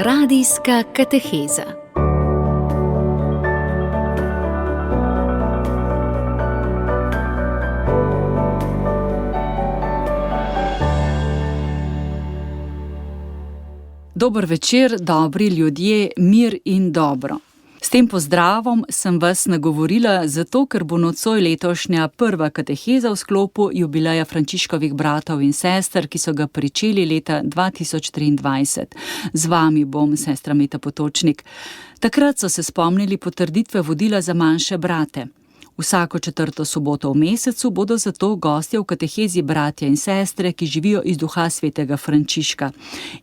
Radijska kateheza. Dober večer, dobri ljudje, mir in dobro. S tem pozdravom sem vas nagovorila zato, ker bo nocoj letošnja prva kateheza v sklopu jubileja Frančiškovih bratov in sester, ki so ga pričeli leta 2023. Z vami bom sestra Meta Potočnik. Takrat so se spomnili potrditve vodila za manjše brate. Vsako 4. soboto v mesecu bodo zato gostje v katehezi bratja in sestre, ki živijo iz duha svetega Frančiška.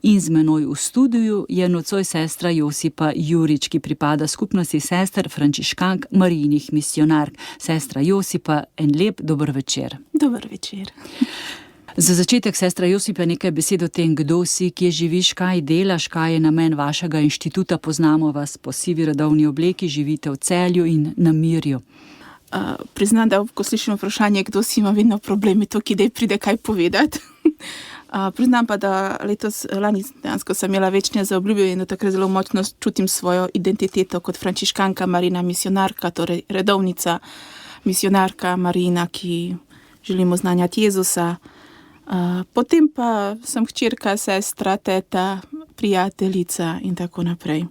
In z menoj v studiu je nocoj sestra Josipa Jurič, ki pripada skupnosti sester frančiškank Marijinih misionark. Sestra Josipa, en lep dober večer. Dober večer. Za začetek, sestra Josipa, nekaj besed o tem, kdo si, kje živiš, kaj delaš, kaj je namen vašega inštituta. Poznamo vas po sivi rodovni obleki, živite v Celju in na Mirju. Priznam, da ko slišim vprašanje, kdo si, ima vedno problemi to, kdaj pride kaj povedati. Priznam pa, da lani dejansko sem imela večne zaobljube in da takrat zelo močno čutim svojo identiteto kot frančiškanka Marijina misionarka, torej redovnica misionarka Marijina, ki želimo znanjati Jezusa. Potem pa sem hčerka, sestra, teta, prijateljica in tako naprej.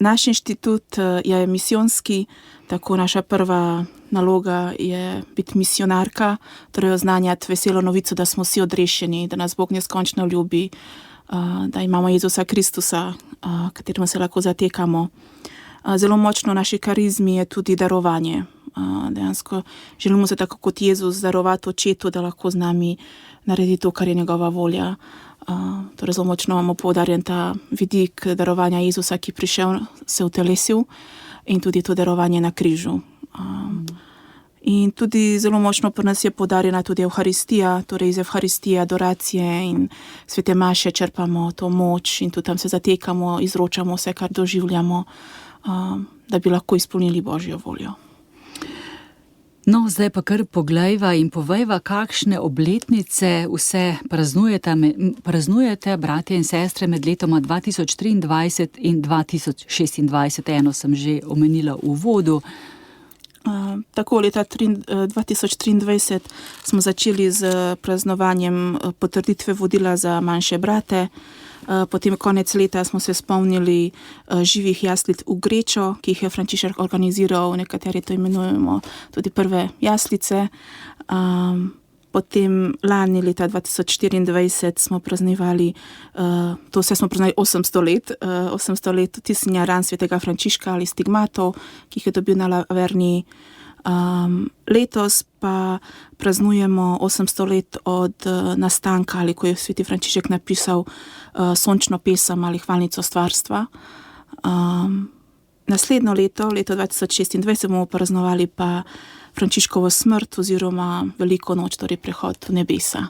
Naš inštitut je misijonski, tako naša prva naloga je biti misionarka, torej oznanjati veselo novico, da smo vsi odrešeni, da nas Bog neskončno ljubi, da imamo Jezusa Kristusa, kateremu se lahko zatekamo. Zelo močno v naši karizmi je tudi darovanje. Dejansko želimo se tako kot Jezus darovati očetu, da lahko z nami naredi to, kar je njegova volja. Torej zelo močno imamo poudarjen ta vidik darovanja Jezusa, ki prišel, se utelesil, in tudi to darovanje na križu. In tudi zelo močno pri nas je poudarjena tudi Evharistija, torej iz Evharistije, adoracije in svete maše črpamo to moč in tudi tam se zatekamo, izročamo vse, kar doživljamo, da bi lahko izpolnili Božjo voljo. No, zdaj pa kar poglejva in povejva, kakšne obletnice vse praznujete, bratje in sestre, med letoma 2023 in 2026. Eno sem že omenila v uvodu. Tako, leta 2023 smo začeli z praznovanjem potrditve vodila za manjše brate. Potem konec leta smo se spomnili živih jaslic v Grečo, ki jih je Frančišek organiziral, nekateri to imenujemo tudi prve jaslice. Potem lani leta 2024 smo praznevali, to vse smo praznevali 800 let tisnjenja ran svetega Frančiška ali stigmatov, ki jih je dobil na Laverni. Letos pa praznujemo 800 let od nastanka, ali ko je sveti Frančišek napisal sončno pesem ali hvalnico stvarstva. Naslednjo leto 2026, bomo praznovali pa Frančiškovo smrt oziroma veliko noč, torej prehod v nebesa.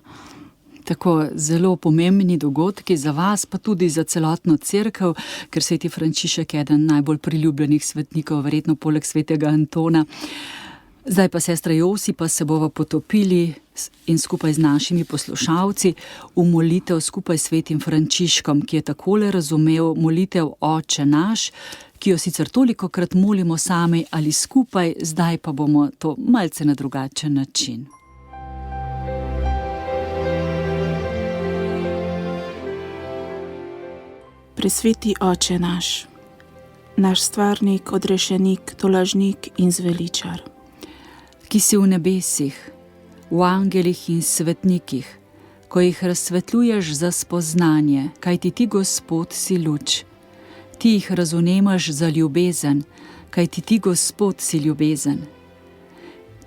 Tako zelo pomembni dogodki za vas, pa tudi za celotno cerkev, ker sveti Frančišek je eden najbolj priljubljenih svetnikov, verjetno poleg svetega Antona. Zdaj pa, sestra Josipa, se bova potopili in skupaj z našimi poslušalci v molitev skupaj s svetim Frančiškom, ki je takole razumel molitev Oče naš, ki jo sicer tolikokrat molimo sami ali skupaj, zdaj pa bomo to malce na drugačen način. Presveti Oče naš, naš stvarnik, odrešenik, tolažnik in zveličar, ki si v nebesih, v angelih in svetnikih, ko jih razsvetljuješ za spoznanje, kajti ti, Gospod, si luč. Ti jih razumemaš za ljubezen, kajti ti, Gospod, si ljubezen.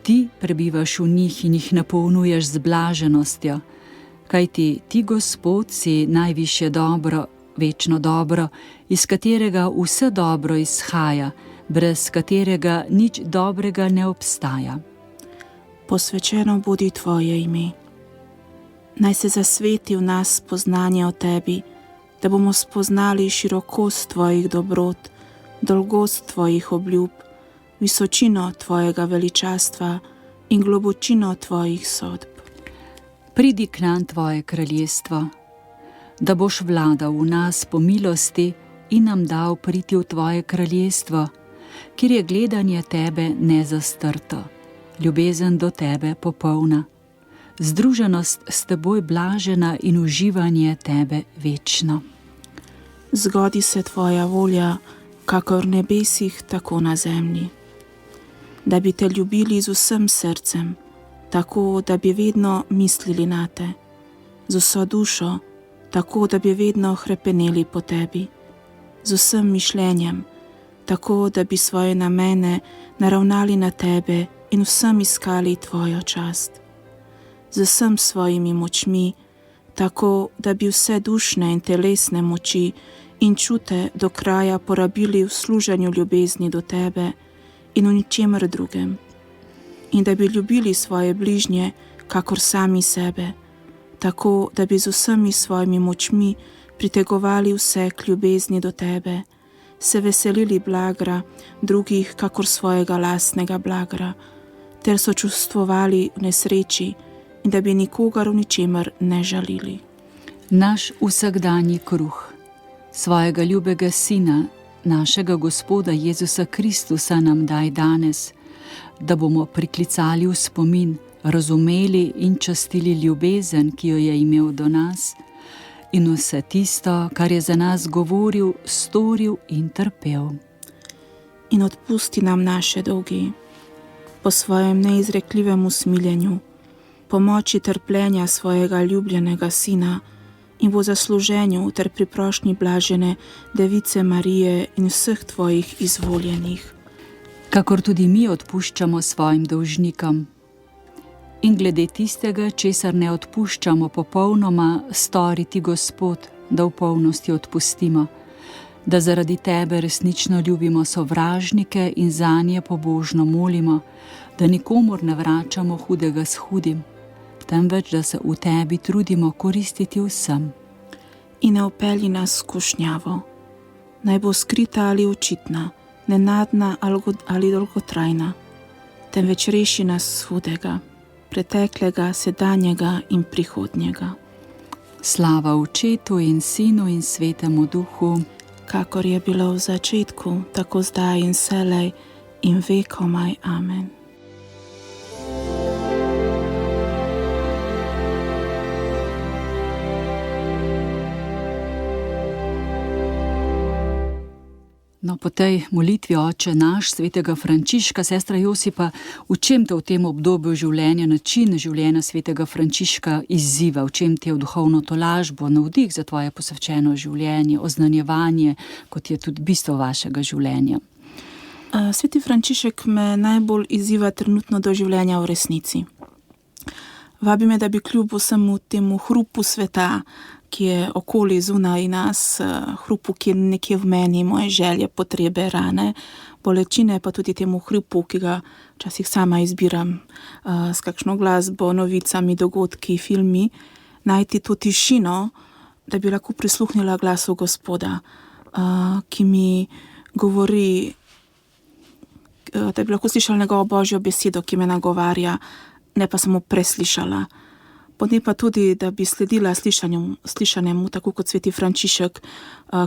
Ti prebivaš v njih in jih napolnjuješ z blaženostjo, kajti ti, Gospod, si najvišje dobro, večno dobro, iz katerega vse dobro izhaja, brez katerega nič dobrega ne obstaja. Posvečeno bodi tvoje ime. Naj se zasveti v nas spoznanje o tebi, da bomo spoznali širokost tvojih dobrot, dolgost tvojih obljub, visočino tvojega veličastva in globočino tvojih sodb. Pridi k nam tvoje kraljestvo. da boš vladal v nas po milosti in nam dal priti v tvoje kraljestvo, kjer je gledanje tebe nezastrto, ljubezen do tebe popolna, združenost s teboj blažena in uživanje tebe večno. Zgodi se tvoja volja, kakor v nebesih, tako na zemlji. Da bi te ljubili z vsem srcem, tako da bi vedno mislili na te, z vso dušo, tako da bi vedno hrepeneli po tebi, z vsem mišljenjem, tako da bi svoje namene naravnali na tebe in vsem iskali tvojo čast, z vsem svojimi močmi, tako da bi vse dušne in telesne moči in čute do kraja porabili v služenju ljubezni do tebe in v ničemer drugem, in da bi ljubili svoje bližnje, kakor sami sebe, tako da bi z vsemi svojimi močmi pritegovali vse k ljubezni do tebe, se veselili blagra drugih, kakor svojega lastnega blagra, ter sočustvovali v nesreči in da bi nikogar v ničemer ne žalili. Naš vsakdanji kruh, svojega ljubega Sina, našega Gospoda Jezusa Kristusa nam daj danes, da bomo priklicali v spomin, razumeli in častili ljubezen, ki jo je imel do nas, in vse tisto, kar je za nas govoril, storil in trpel. In odpusti nam naše dolgi, po svojem neizrekljivem usmiljenju, po moči trpljenja svojega ljubljenega Sina in po zasluženju ter pri prošnji blažene Device Marije in vseh tvojih izvoljenih. Kakor tudi mi odpuščamo svojim dolžnikom. In glede tistega, česar ne odpuščamo popolnoma, stori ti, Gospod, da v polnosti odpustimo, da zaradi tebe resnično ljubimo sovražnike in zanje pobožno molimo, da nikomur ne vračamo hudega s hudim, temveč da se v tebi trudimo koristiti vsem. In ne vpelji nas v skušnjavo, naj bo skrita ali očitna, nenadna ali dolgotrajna, temveč reši nas hudega, preteklega, sedanjega in prihodnjega. Slava Očetu in Sinu in Svetemu Duhu, kakor je bilo v začetku, tako zdaj in vselej in vekomaj. Amen. No, po tej molitvi Oče naš, svetega Frančiška, sestra Josipa, v čem te v tem obdobju življenja, način življenja svetega Frančiška izziva, v čem te v duhovno tolažbo, navdih za tvoje posvečeno življenje, oznanjevanje, kot je tudi bistvo vašega življenja? Sveti Frančišek me najbolj izziva trenutno do življenja v resnici. Vabi me, da bi kljub vsemu temu hrupu sveta, ki je okoli zunaj nas, hrupu, ki je nekje v meni, moje želje, potrebe, rane, bolečine, pa tudi temu hrupu, ki ga včasih sama izbiram s kakšno glasbo, novicami, dogodki, filmi, najti to tišino, da bi lahko prisluhnila glasu Gospoda, ki mi govori, da bi lahko slišala njegovo Božjo besedo, ki me nagovarja, ne pa samo preslišala. Potem pa tudi, da bi sledila slišanemu, tako kot sveti Frančišek,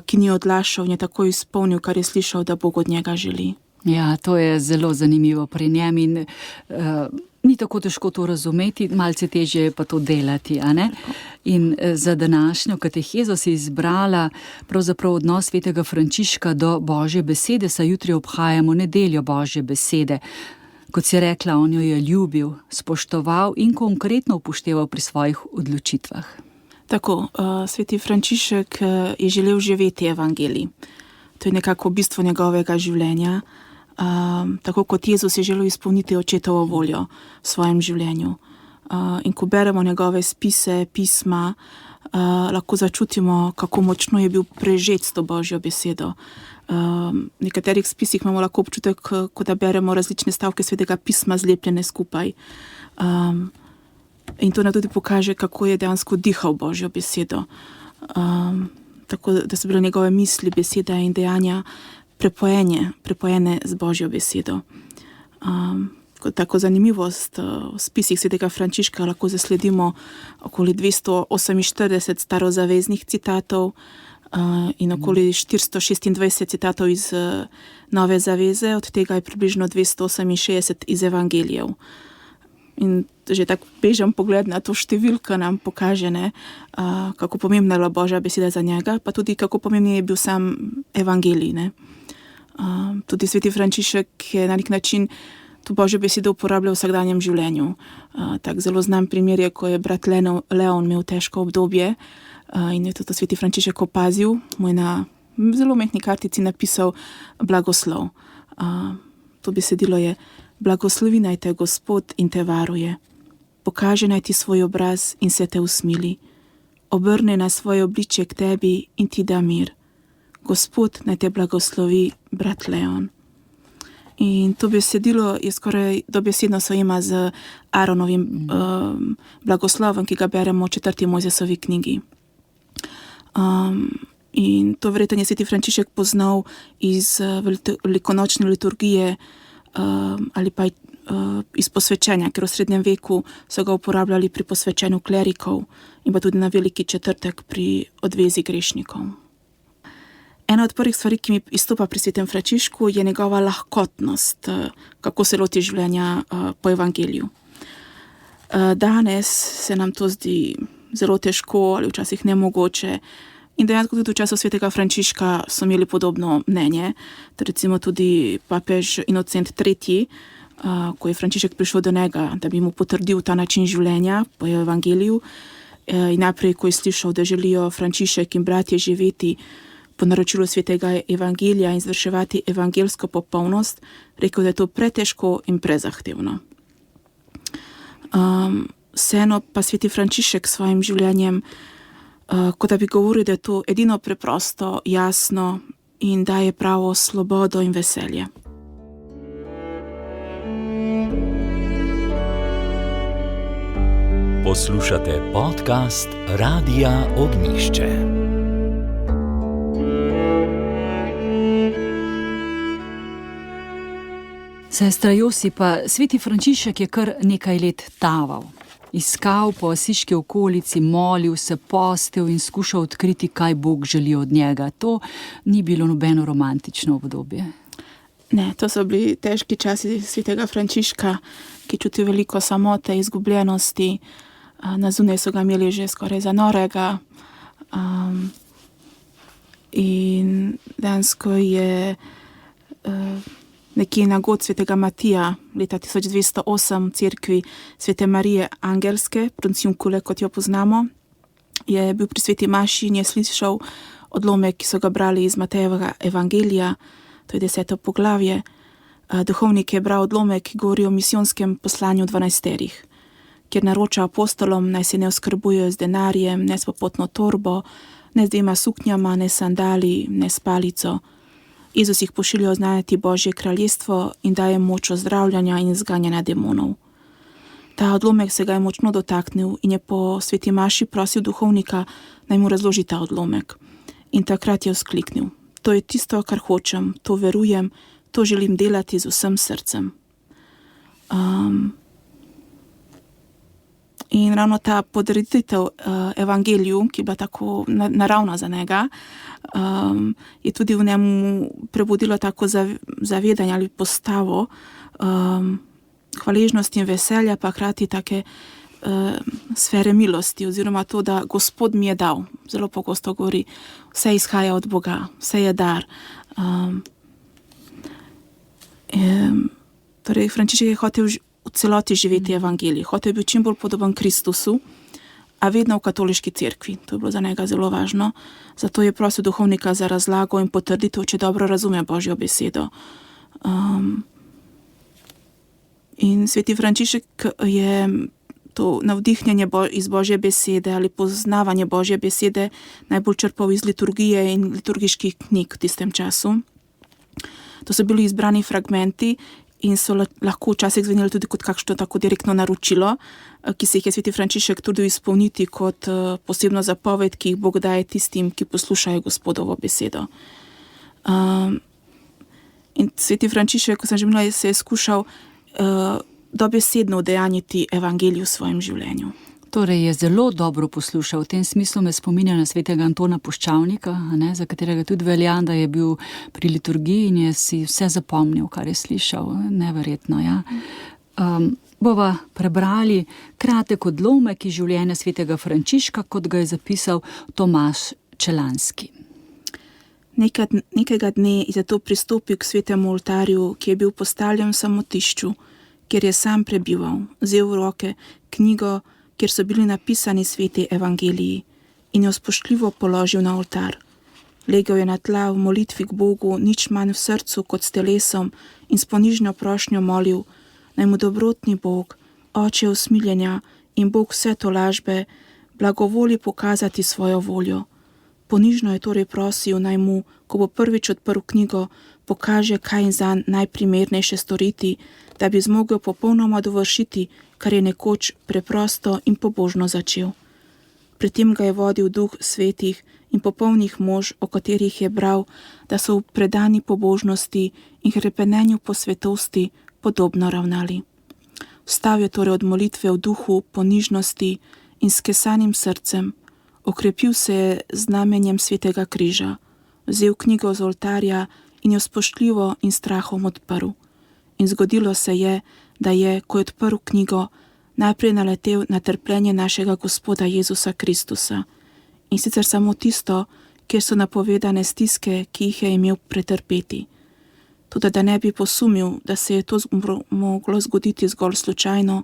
ki ni odlašal in je tako izpolnil, kar je slišal, da Bog od njega želi. Ja, to je zelo zanimivo pri njem in ni tako težko to razumeti, malce težje je pa to delati, a ne? In za današnjo katehezo si izbrala pravzaprav odnos svetega Frančiška do Božje besede, saj jutri obhajamo nedeljo Božje besede. Kot si rekla, on jo je ljubil, spoštoval in konkretno upošteval pri svojih odločitvah. Tako, sveti Frančišek je želel živeti evangelij. To je nekako bistvo njegovega življenja. Tako kot Jezus je želel izpolniti očetovo voljo v svojem življenju. In ko beremo njegove spise, pisma, lahko začutimo, kako močno je bil prežet s to Božjo besedo. V nekaterih spisih imamo lahko občutek, ko da beremo različne stavke svetega pisma zlepljene skupaj. In to nam tudi pokaže, kako je dejansko dihal Božjo besedo. Tako da so bile njegove misli, besede in dejanja prepojene z Božjo besedo. kot tako zanimivost, v spisih svetega Frančiška lahko zasledimo okoli 248 starozaveznih citatov in okoli 426 citatov iz Nove zaveze, od tega je približno 268 iz evangelijev. In že tak bežen pogled na to številko nam pokaže, kako pomembna je bila Božja beseda za njega, pa tudi kako pomemben je bil sam evangelij. Tudi sveti Frančišek je na nek način to Božjo besedo uporabljal v vsakdanjem življenju. Tak zelo znan primer je, ko je brat Leon imel težko obdobje in je to sveti Frančišek opazil, mu je na zelo mehni kartici napisal blagoslov. To besedilo je: blagoslovi naj te Gospod in te varuje, pokaže naj ti svoj obraz in se te usmili, obrne na svoje obličje k tebi in ti da mir. Gospod naj te blagoslovi, brat Leon. In to besedilo je skoraj dobesedno sojema z Aaronovim blagoslovom, ki ga beremo v 4. Mojzesovi knjigi. In to verjetno je sveti Frančišek poznal iz velikonočne liturgije ali pa iz posvečenja, ker v srednjem veku so ga uporabljali pri posvečenju klerikov in pa tudi na veliki četrtek pri odvezi grešnikov. Ena od prvih stvari, ki mi izstopa pri svetem Frančišku, je njegova lahkotnost, kako se loti življenja po evangeliju. Danes se nam to zdi zelo težko ali včasih nemogoče in dejansko tudi v času svetega Frančiška so imeli podobno mnenje. Recimo tudi papež Inocent III., ko je Frančišek prišel do njega, da bi mu potrdil ta način življenja po evangeliju, in najprej, ko je slišal, da želijo Frančišek in bratje živeti po naročilu svetega evangelija in izvrševati evangelsko popolnost, rekel, da je to pretežko in prezahtevno. Vseeno pa sveti Frančišek s svojim življenjem, kot da bi govoril, da je to edino preprosto, jasno in daje pravo svobodo in veselje. Poslušate podcast Radia Ognjišče. Sestra Josipa, sveti Frančišek je kar nekaj let taval. Iskal po asiški okolici, molil se, postil in skušal odkriti, kaj Bog želi od njega. To ni bilo nobeno romantično obdobje. Ne, to so bili težki časi svetega Frančiška, ki čuti veliko samote, izgubljenosti. Na zunaj so ga imeli že skoraj za norega. In dejansko je nekje na god svetega Matija leta 1208 v cerkvi svete Marije Angelske, Pronciunkule, kot jo poznamo, je bil pri sveti maši in je slišal odlomek, ki so ga brali iz Matejevega evangelija, to je 10. poglavje. Duhovnik je bral odlomek, ki govori o misijonskem poslanju 12, kjer naroča apostolom, naj se ne oskrbujejo z denarjem, ne s popotno torbo, ne z 2 suknjama, ne sandali, ne s palico. Jezus jih pošilja oznanjati Božje kraljestvo in daje moč ozdravljanja in zganjanja demonov. Ta odlomek se ga je močno dotaknil in je po sveti maši prosil duhovnika, naj mu razloži ta odlomek. In takrat je vzkliknil: to je tisto, kar hočem, to verujem, to želim delati z vsem srcem. In ravno ta podreditev evangeliju, ki je bila tako naravna za njega, je tudi v njemu prebudilo tako zavedanje ali postavo hvaležnosti in veselja, pa hkrati take sfere milosti, oziroma to, da Gospod mi je dal. Zelo pogosto govori, vse izhaja od Boga, vse je dar. Torej, Frančišek je hotel v celoti živeti evangelij, hotel je bil čim bolj podoben Kristusu, a vedno v katoliški cerkvi. To je bilo za njega zelo važno. Zato je prosil duhovnika za razlago in potrditev, če dobro razume Božjo besedo. In sveti Frančišek je to navdihnjenje iz Božje besede ali poznavanje Božje besede najbolj črpal iz liturgije in liturgiških knjig v tistem času. To so bili izbrani fragmenti in so lahko včasih zveneli tudi kot kakšno tako direktno naročilo, ki se jih je sveti Frančišek trudil izpolniti kot posebno zapoved, ki jih Bog daje tistim, ki poslušajo Gospodovo besedo. In sveti Frančišek, kot sem že menila, se je skušal dobesedno udejanjiti evangelij v svojem življenju. Torej je zelo dobro poslušal. V tem smislu me spominja na svetega Antona Puščavnika, za katerega tudi velja, da je bil pri liturgiji in je si vse zapomnil, kar je slišal. Neverjetno, ja. Bova prebrali kratek odlomek iz življenja svetega Frančiška, kot ga je zapisal Tomaž Čelanski. Nekega dne je zato pristopil k svetemu oltarju, ki je bil postavljen v samotišču, kjer je sam prebival, vzel v roke knjigo, kjer so bili napisani sveti evangeliji, in jo spoštljivo položil na oltar. Legel je na tla v molitvi k Bogu, nič manj v srcu kot s telesom, in s ponižno prošnjo molil, naj mu dobrotni Bog, Oče usmiljenja in Bog vse tolažbe, blagovoli pokazati svojo voljo. Ponižno je torej prosil, naj mu, ko bo prvič odprl knjigo, pokaže, kaj je zanj najprimernejše storiti, da bi zmogel popolnoma dovršiti, kar je nekoč preprosto in pobožno začel. Pri tem ga je vodil duh svetih in popolnih mož, o katerih je bral, da so v predani pobožnosti in hrepenenju po svetosti podobno ravnali. Vstal je torej od molitve v duhu ponižnosti in s kesanim srcem, okrepil se je znamenjem svetega križa, vzel knjigo z oltarja in jo spoštljivo in strahom odprl. In zgodilo se je, da je, ko je odprl knjigo, najprej naletel na trpljenje našega Gospoda Jezusa Kristusa. In sicer samo tisto, kjer so napovedane stiske, ki jih je imel pretrpeti. Toda da ne bi posumil, da se je to moglo zgoditi zgolj slučajno,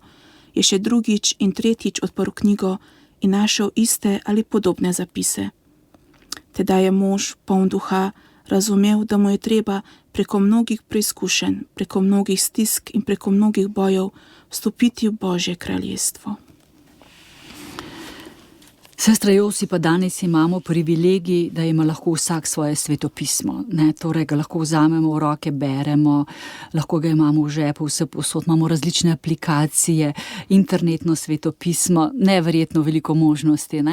je še drugič in tretjič odprl knjigo in našel iste ali podobne zapise. Teda je mož, poln duha, razumel, da mu je treba preko mnogih preizkušenj, preko mnogih stisk in preko mnogih bojev vstopiti v Božje kraljestvo. Sestra Josi, pa danes imamo privilegij, da ima lahko vsak svoje svetopismo. Torej ga lahko vzamemo v roke, beremo, lahko ga imamo v žepu, vse povsod, imamo različne aplikacije, internetno svetopismo, neverjetno veliko možnosti.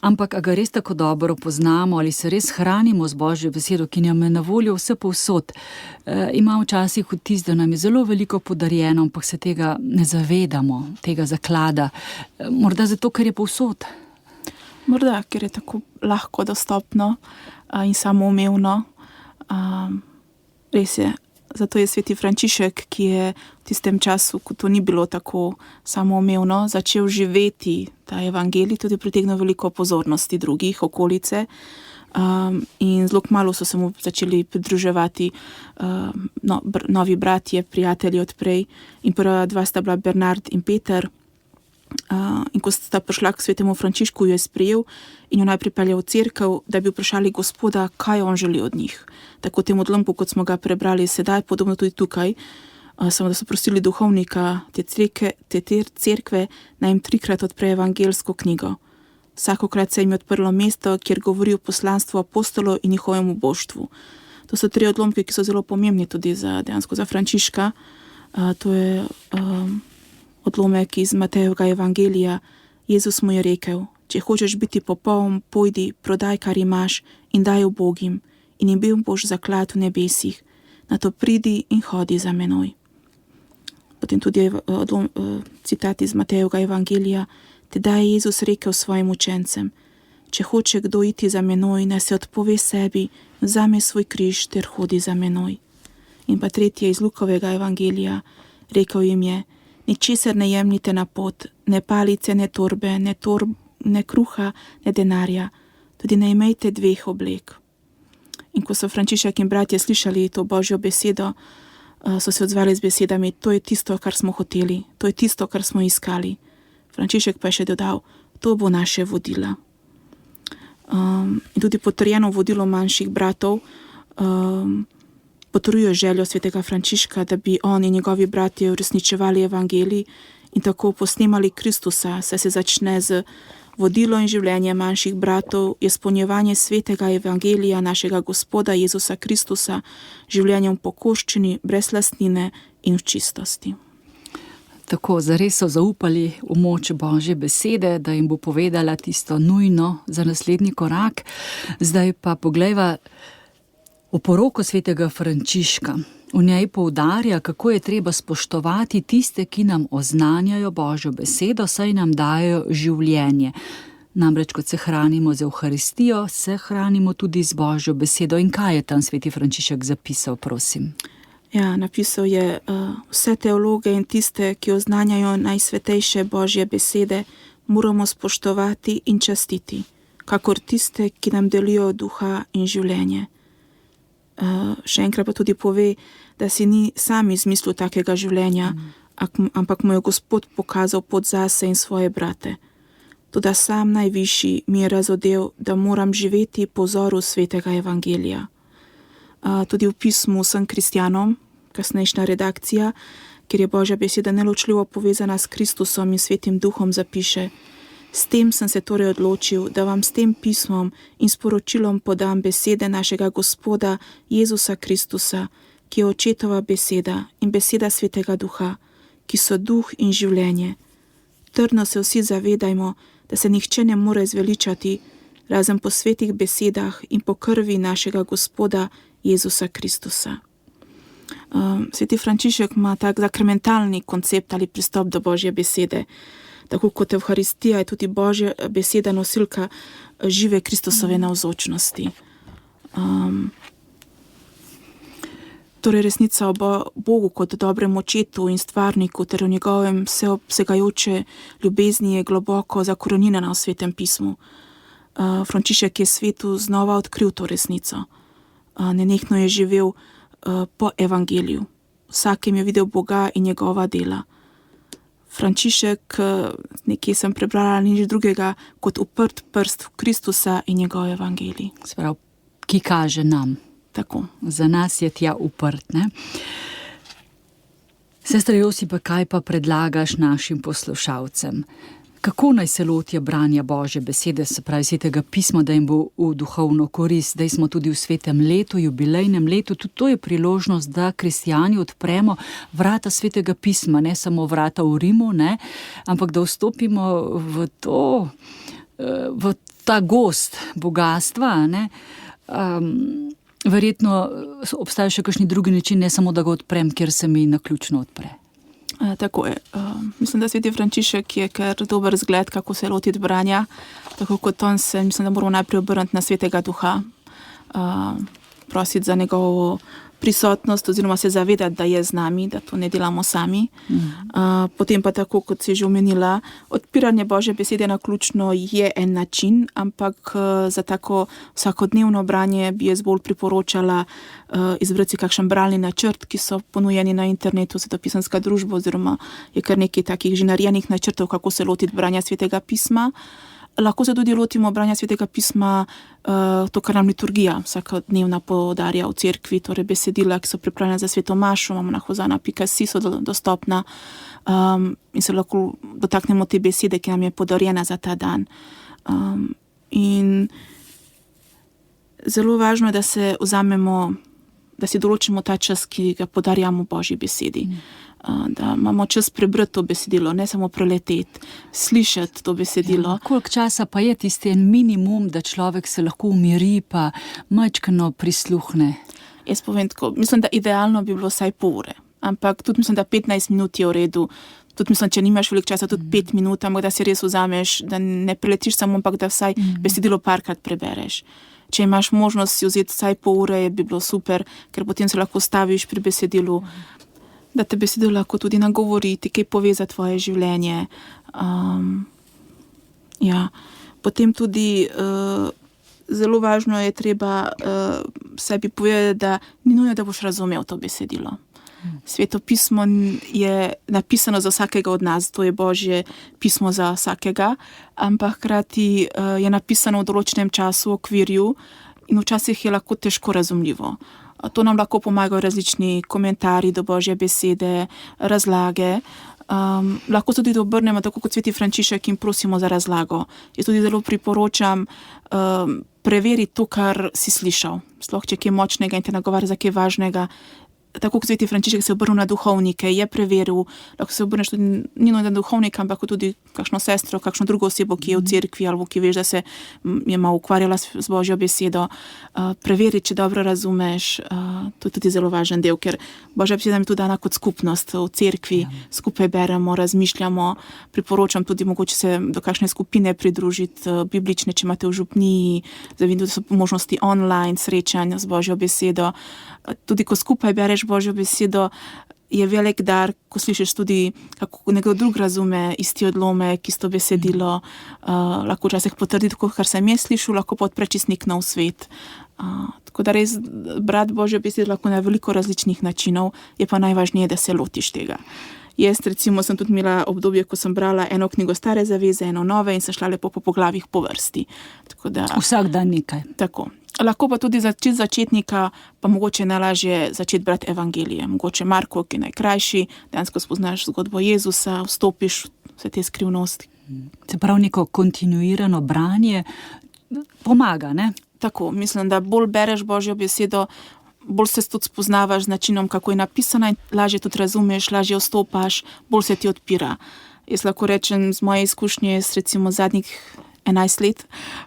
Ampak, a ga res tako dobro poznamo ali se res hranimo z Božjo besedo, ki nam je na voljo vse povsod? Imam včasih vtis, da nam je zelo veliko podarjeno, ampak se tega ne zavedamo, tega zaklada. Morda zato, ker je povsod. Morda, ker je tako lahko dostopno in samoumevno. Res je, zato je sveti Frančišek, ki je v tistem času, ko to ni bilo tako samoumevno, začel živeti ta evangelij, tudi pritegnil veliko pozornosti drugih, okolice. In zelo kmalu so se mu začeli pridruževati novi bratje, prijatelji odprej. In prva dva sta bila Bernard in Peter. In ko sta prišla k svetemu Frančišku, jo je sprejel in jo najprej peljal v cerkev, da bi vprašali Gospoda, kaj on želi od njih. Tako v tem odlomku, kot smo ga prebrali sedaj, podobno tudi tukaj, samo da so prosili duhovnika te cerkve, naj jim 3-krat odpre evangelsko knjigo. Vsakokrat se jim je odprlo mesto, kjer govori o poslanstvu apostolov in njihovemu boštvu. To so 3 odlomke, ki so zelo pomembni tudi dejansko za Frančiška. To je odlomek iz Matejevega evangelija. Jezus mu je rekel, če hočeš biti popoln, pojdi, prodaj, kar imaš in daj ubogim in imel boš zaklad v nebesih. Nato pridi in hodi za menoj. Potem tudi citat iz Matejevega evangelija. Tedaj je Jezus rekel svojim učencem, če hoče kdo iti za menoj, naj se odpove sebi, vzame svoj križ ter hodi za menoj. In pa tretje iz Lukovega evangelija. Rekel jim je, ničesar ne jemljite na pot, ne palice, ne torbe, ne kruha, ne denarja, tudi ne imejte 2 oblek. In ko so Frančišek in bratje slišali to Božjo besedo, so se odzvali z besedami, to je tisto, kar smo hoteli, to je tisto, kar smo iskali. Frančišek pa je še dodal, to bo naše vodilo. In tudi potrjeno vodilo manjših bratov potrjuje željo svetega Frančiška, da bi on in njegovi bratje uresničevali evangelij in tako posnemali Kristusa, saj se začne z vodilo in življenje manjših bratov, je izpolnjevanje svetega evangelija našega Gospoda Jezusa Kristusa, življenjem v pokoščini, brez lastnine in v čistosti. Tako, zares so zaupali v moč Božje besede, da jim bo povedala tisto nujno za naslednji korak. Zdaj pa poglejva Oporoko svetega Frančiška. V njej poudarja, kako je treba spoštovati tiste, ki nam oznanjajo Božjo besedo, saj nam dajo življenje. Namreč, kot se hranimo z Evharistijo, se hranimo tudi z Božjo besedo. In kaj je tam sveti Frančišek zapisal, prosim? Ja, napisal je, vse teologe in tiste, ki oznanjajo najsvetejše Božje besede, moramo spoštovati in častiti, kakor tiste, ki nam delijo duha in življenje. Še enkrat pa tudi pove, da si ni sam izmislil takega življenja, ampak mu je Gospod pokazal pot zase in svoje brate. Toda sam najvišji mi je razodel, da moram živeti po vzoru svetega evangelija. Tudi v pismu vsem kristjanom, kasnejšnja redakcija, kjer je Božja beseda neločljivo povezana s Kristusom in svetim duhom, zapiše: S tem sem se torej odločil, da vam s tem pismom in sporočilom podam besede našega Gospoda Jezusa Kristusa, ki je očetova beseda in beseda svetega duha, ki so duh in življenje. Trdno se vsi zavedajmo, da se nihče ne more zveličati, razen po svetih besedah in po krvi našega Gospoda Jezusa Kristusa. Sveti Frančišek ima tak sakramentalni koncept ali pristop do Božje besede. Tako kot Evharistija je tudi Božja beseda nosilka žive Kristusove navzočnosti. Torej resnica o Bogu kot dobrem očetu in stvarniku ter o njegovem vseobsegajoče ljubezni je globoko zakorenjena v svetem pismu. Frančišek je svetu znova odkril to resnico. Nenehno je živel po evangeliju. Vsakem je videl Boga in njegova dela. Frančišek, nekje sem prebrala, nič drugega kot uprt prst v Kristusa in njegov evangelij. Sprav, ki kaže nam. Tako. Za nas je tja uprt, ne? Sestra Josipa, kaj pa predlagaš našim poslušalcem? Kako naj se lotijo branja Božje besede, se pravi svetega pisma, da jim bo v duhovno korist? Zdaj smo tudi v svetem letu, jubilejnem letu, tudi to je priložnost, da kristjani odpremo vrata svetega pisma, ne samo vrata v Rimu, ne, ampak da vstopimo v ta gost bogatstva, ne. Verjetno obstaja še kakšni drugi način, ne samo da ga odprem, kjer se mi naključno odpre. Tako je. Mislim, da sveti Frančišek je kar dober zgled, kako se lotiti branja. Tako kot on se, mislim, da moramo najprej obrniti na svetega duha, prositi za njegovo prisotnost oziroma se zavedati, da je z nami, da to ne delamo sami. Potem pa tako, kot si že omenila, odpiranje Božje besede naključno je en način, ampak za tako vsakodnevno branje bi jaz bolj priporočala izbrati si kakšen bralni načrt, ki so ponujeni na internetu, Svetopisemska družba, oziroma je kar nekaj takih že narejenih načrtov, kako se lotiti branja svetega pisma. Lahko se tudi lotimo branja svetega pisma, to, kar nam liturgija vsakodnevna poudarja v cerkvi, torej besedila, ki so pripravljena za sveto mašo, imamo na hozana.si so dostopna, in se lahko dotaknemo te besede, ki nam je podarjena za ta dan. In zelo važno je, da se vzamemo, da si določimo ta čas, ki ga podarjamo Božji besedi. Da imamo čas prebrati to besedilo, ne samo preleteti, slišati to besedilo. Koliko časa pa je tisti en minimum, da človek se lahko umiri pa majčkeno prisluhne? Jaz povem tako, mislim, da idealno bi bilo vsaj pol ure, ampak tudi mislim, da 15 minut je v redu. Tudi mislim, če nimaš veliko časa, tudi 5 minut, ampak da si res vzameš, da ne preletiš samo, ampak da vsaj besedilo parkrat prebereš. Če imaš možnost si vzeti vsaj pol ure, bi bilo super, ker potem se lahko staviš pri besedilu, da te besedilo lahko tudi nagovori, ti kaj pove za tvoje življenje. Potem tudi zelo važno je treba sebi povedati, da ni nujno, da boš razumel to besedilo. Sveto pismo je napisano za vsakega od nas, to je Božje pismo za vsakega, ampak hkrati je napisano v določenem času, v okvirju, in včasih je lahko težko razumljivo. To nam lahko pomagajo različni komentarji do Božje besede, razlage. Lahko tudi obrnemo, tako kot sveti Frančišek, in prosimo za razlago. Jaz tudi zelo priporočam preveriti to, kar si slišal. Sploh, če je kaj močnega in te nagovarja za kaj važnega, tako kot sveti Frančišek se obrnil na duhovnike, je preveril, lahko se obrneš tudi ni na duhovnika, ampak tudi kakšno sestro, kakšno drugo osebo, ki je v cerkvi ali ki veš, da se je malo ukvarjala z Božjo besedo, preveri, če dobro razumeš, to je tudi zelo važen del, ker Božja beseda je tudi dana kot skupnost v cerkvi, skupaj beremo, razmišljamo, priporočam tudi mogoče se do kakšne skupine pridružiti, biblične, če imate v župniji, zavedam, da so možnosti online srečanja z Božjo besedo. Tudi ko skupaj bereš Božjo besedo, je velik dar, ko slišiš tudi, kako nekdo drug razume isti odlomek, isto besedilo, lahko včasih potrdi tako, kar sem jaz slišal, lahko pa odpre čisto nek nov svet. Tako da res brati Božjo besedo lahko na veliko različnih načinov, je pa najvažnije, da se lotiš tega. Jaz recimo sem tudi imela obdobje, ko sem brala eno knjigo Stare zaveze, eno nove in sem šla lepo po poglavjih po vrsti. Tako da, vsak dan nekaj. Tako. Lahko pa tudi za začetnika pa mogoče najlažje začeti brati evangelije. Mogoče Marko, ki je najkrajši, dejansko spoznaš zgodbo Jezusa, vstopiš vse te skrivnosti. Se pravi, neko kontinuirano branje pomaga, ne? Tako, mislim, da bolj bereš Božjo besedo, bolj se tudi spoznavaš z načinom, kako je napisana in lažje tudi razumeš, lažje vstopaš, bolj se ti odpira. Jaz lahko rečem z moje izkušnje, recimo zadnjih 11 let,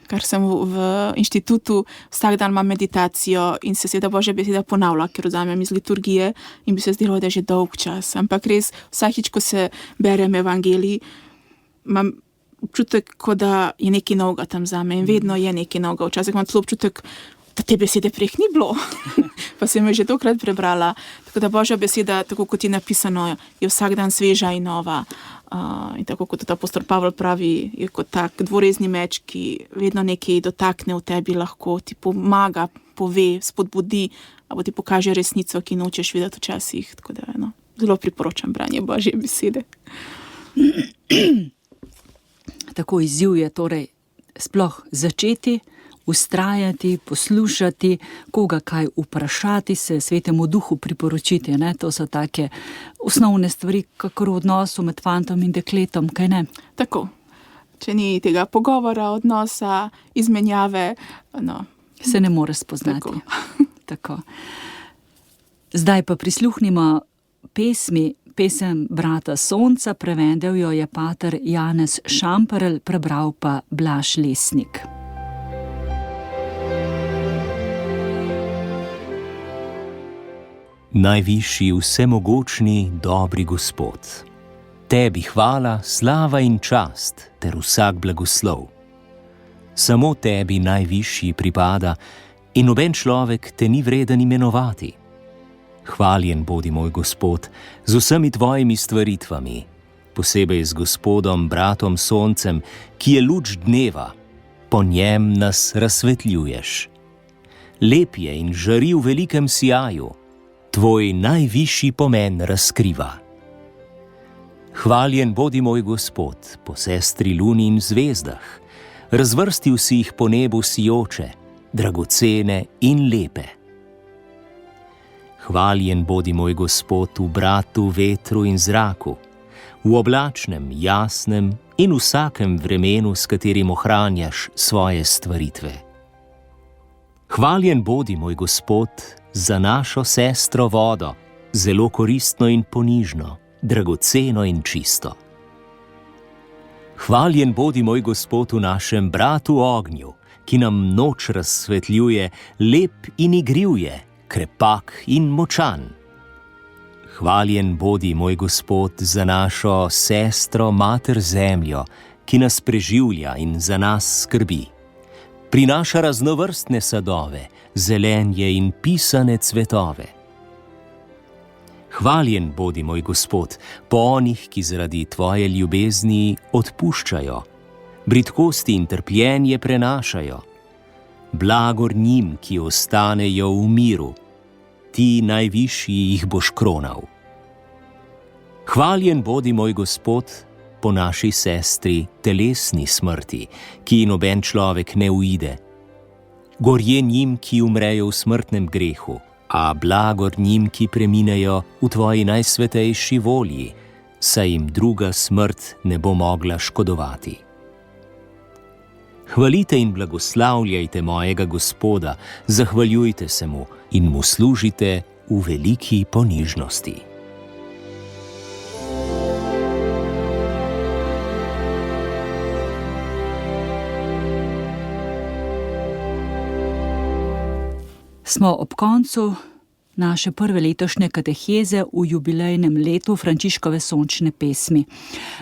kar sem v inštitutu, vsak dan imam meditacijo in se seveda Božja beseda ponavlja, ker vzamem iz liturgije in bi se zdelo, da je že dolg čas. Ampak res, vsakič, ko se berem evangelij, imam občutek, kot da je nekaj novega tam zame in vedno je nekaj novega. Včasih imam celo občutek, da te besede prej ni bilo, pa sem jo že tokrat prebrala. Tako da Božja beseda, tako kot je napisano, je vsak dan sveža in nova. In tako kot apostol Pavel pravi, je kot tak dvorezni meč, ki vedno nekaj dotakne v tebi, lahko ti pomaga, pove, spodbudi, ali ti pokaže resnico, ki nočeš videti včasih. Tako da zelo priporočam branje Božje besede. Tako izziv je torej sploh začeti, ustrajati, poslušati, koga kaj vprašati, se Svetemu Duhu priporočiti. Ne? To so take osnovne stvari, kakor v odnosu med fantom in dekletom, kaj ne? Tako. Če ni tega pogovora, odnosa, izmenjave, se ne more spoznati. Tako. Tako. Zdaj pa prisluhnimo pesem Brata Sonca, prevedel jo je pater Janez Šamperl, prebral pa Blaž Lesnik. Najvišji, vsemogočni, dobri Gospod, tebi hvala, slava in čast ter vsak blagoslov. Samo tebi najvišji pripada in noben človek te ni vreden imenovati. Hvaljen bodi moj Gospod z vsemi tvojimi stvaritvami, posebej z Gospodom, bratom Soncem, ki je luč dneva, po njem nas razsvetljuješ. Lep je in žari v velikem sijaju, tvoj najvišji pomen razkriva. Hvaljen bodi moj Gospod po sestri luni in zvezdah, razvrstil si jih po nebu sijoče, dragocene in lepe. Hvaljen bodi moj Gospod v bratu, vetru in zraku, v oblačnem, jasnem in vsakem vremenu, s katerim ohranjaš svoje stvaritve. Hvaljen bodi moj Gospod za našo sestro vodo, zelo koristno in ponižno, dragoceno in čisto. Hvaljen bodi moj Gospod v našem bratu ognju, ki nam noč razsvetljuje, lep in igriv je, krepak in močan. Hvaljen bodi moj Gospod za našo sestro mater zemljo, ki nas preživlja in za nas skrbi. Prinaša raznovrstne sadove, zelenje in pisane cvetove. Hvaljen bodi moj Gospod po onih, ki zaradi tvoje ljubezni odpuščajo, bridkosti in trpljenje prenašajo. Blagor njim, ki ostanejo v miru, ti najvišji jih boš kronal. Hvaljen bodi moj Gospod po naši sestri telesni smrti, ki noben človek ne uide. Gorje njim, ki umrejo v smrtnem grehu, a blagor njim, ki preminejo v tvoji najsvetejši volji, saj jim druga smrt ne bo mogla škodovati. Hvalite in blagoslavljajte mojega Gospoda, zahvaljujte se mu in mu služite v veliki ponižnosti. Smo ob koncu naše prve letošnje kateheze v jubilejnem letu Frančiškove sončne pesmi.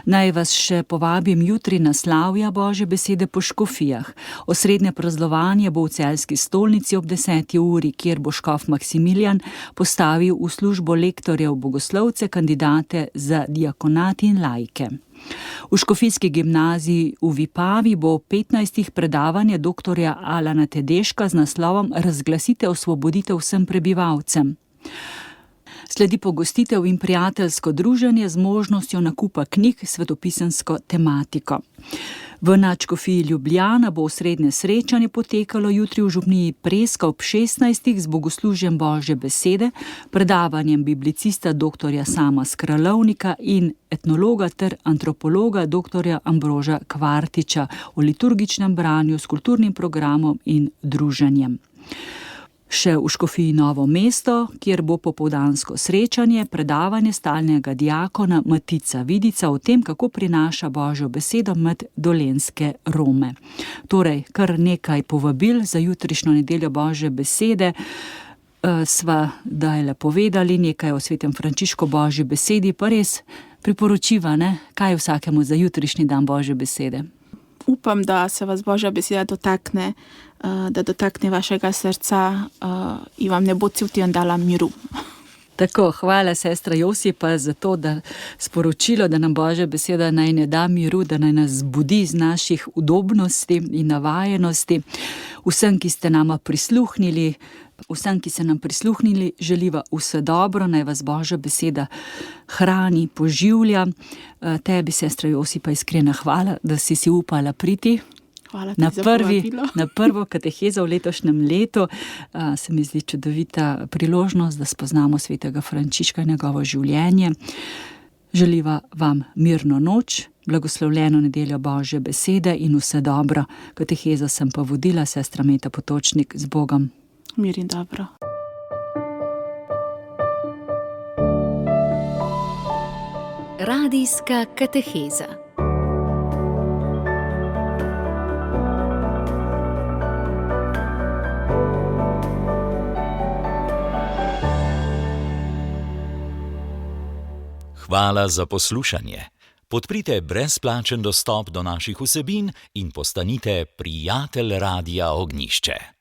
Naj vas še povabim jutri na slavja Božje besede po škofijah. Osrednje praznovanje bo v Celjski stolnici ob 10. uri, kjer bo škof Maksimilijan postavil v službo lektorjev bogoslovce, kandidate za diakonat in laike. V škofijski gimnaziji v Vipavi bo 15. predavanje doktorja Alana Tedeška z naslovom Razglasite osvoboditev vsem prebivalcem. Sledi pogostitev in prijateljsko druženje z možnostjo nakupa knjig s svetopisemsko tematiko. V nadškofiji Ljubljana bo osrednje srečanje potekalo jutri v župniji Preska ob 16. z bogoslužjem Božje besede, predavanjem biblicista doktorja Sama Skralovnika in etnologa ter antropologa doktorja Ambroža Kvartiča o liturgičnem branju s kulturnim programom in druženjem. Še v škofiji Novo mesto, kjer bo popoldansko srečanje, predavanje stalnega diakona Matica Vidica o tem, kako prinaša Božjo besedo med dolenjske Rome. Torej, kar nekaj povabil za jutrišnjo nedeljo Božje besede. Sva dajle povedali nekaj o svetem Frančišku Božji besedi, pa res priporočiva, ne? Kaj vsakemu za jutrišnji dan Božje besede? Upam, da se vas Božja beseda dotakne, da dotakne vašega srca in vam ne bo cel teden dala miru. Tako, hvala sestra Josipa za to, da sporočilo, da nam Božja beseda naj ne da miru, da naj nas zbudi iz naših udobnosti in navajenosti. Vsem, ki ste nama prisluhnili, vsem, ki ste nam prisluhnili, želiva vse dobro, naj vas Božja beseda hrani, poživlja. Tebi, sestra Josipa, iskrena hvala, da si upala priti. Hvala ti za povabilo. Na prvo katehezo v letošnjem letu. Se mi zdi čudovita priložnost, da spoznamo svetega Frančiška in njegovo življenje. Želiva vam mirno noč, blagoslovljeno nedeljo Božje besede in vse dobro. Katehezo sem pa vodila, sestra Meta Potočnik, z Bogom. Mir in dobro. Radijska kateheza. Hvala za poslušanje. Podprite brezplačen dostop do naših vsebin in postanite prijatelj Radia Ognjišče.